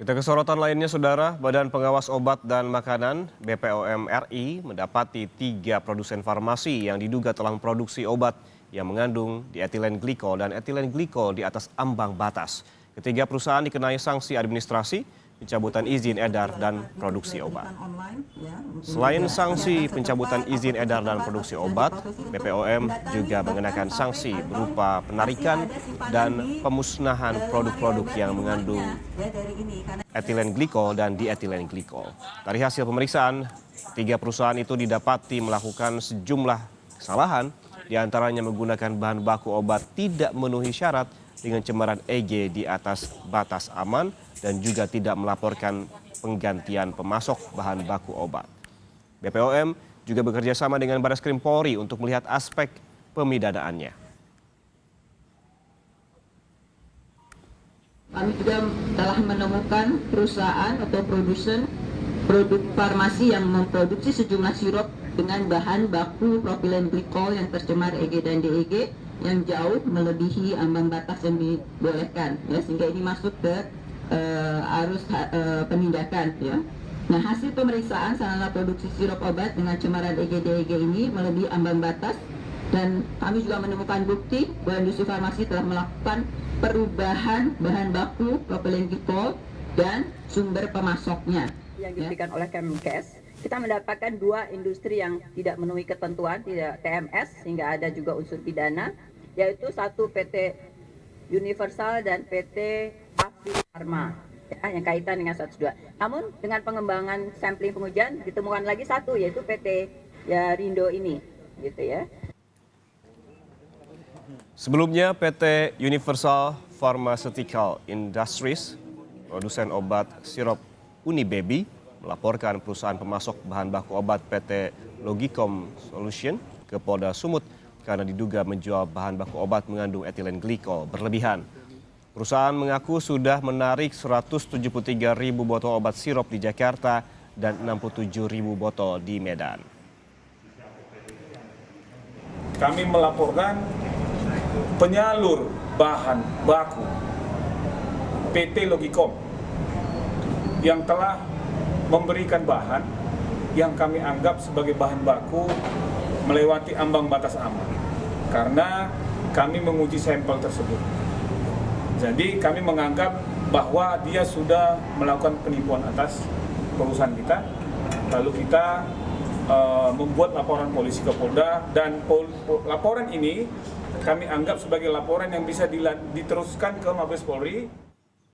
Kita ke sorotan lainnya, Saudara. Badan Pengawas Obat dan Makanan (BPOM) RI mendapati 3 produsen farmasi yang diduga telah memproduksi obat yang mengandung dietilen glikol dan etilen glikol di atas ambang batas. Ketiga perusahaan dikenai sanksi administrasi, pencabutan izin edar dan produksi obat. Selain sanksi pencabutan izin edar dan produksi obat, BPOM juga mengenakan sanksi berupa penarikan dan pemusnahan produk-produk yang mengandung etilen glikol dan dietilen glikol. Dari hasil pemeriksaan, 3 perusahaan itu didapati melakukan sejumlah kesalahan, diantaranya menggunakan bahan baku obat tidak memenuhi syarat dengan cemaran EG di atas batas aman dan juga tidak melaporkan penggantian pemasok bahan baku obat. BPOM juga bekerja sama dengan Barreskrim Polri untuk melihat aspek pemidanaannya. Kami juga telah menemukan perusahaan atau produsen produk farmasi yang memproduksi sejumlah sirup dengan bahan baku propilen glikol yang tercemar EG dan DEG yang jauh melebihi ambang batas yang dibolehkan, ya, sehingga ini masuk ke arus penindakan. Ya. Nah, hasil pemeriksaan sarana produksi sirup obat dengan cemaran EG DEG ini melebihi ambang batas, dan kami juga menemukan bukti bahwa industri farmasi telah melakukan perubahan bahan baku propilen glikol dan sumber pemasoknya. Yang diberikan oleh Kemenkes, kita mendapatkan 2 industri yang tidak memenuhi ketentuan, tidak TMS, sehingga ada juga unsur pidana, yaitu satu PT Universal dan PT Pharma, ya, yang kaitan dengan 102. Namun dengan pengembangan sampling pengujian ditemukan lagi satu, yaitu PT Rindo ini, gitu ya. Sebelumnya, PT Universal Pharmaceutical Industries, produsen obat sirup Unibaby, melaporkan perusahaan pemasok bahan baku obat PT Logicom Solution ke Polda Sumut karena diduga menjual bahan baku obat mengandung etilen glikol berlebihan. Perusahaan mengaku sudah menarik 173.000 botol obat sirup di Jakarta dan 67.000 botol di Medan. Kami melaporkan penyalur bahan baku PT Logicom yang telah memberikan bahan yang kami anggap sebagai bahan baku melewati ambang batas aman karena kami menguji sampel tersebut. Jadi kami menganggap bahwa dia sudah melakukan penipuan atas perusahaan kita, lalu kita membuat laporan polisi ke Polda, dan laporan ini kami anggap sebagai laporan yang bisa diteruskan ke Mabes Polri.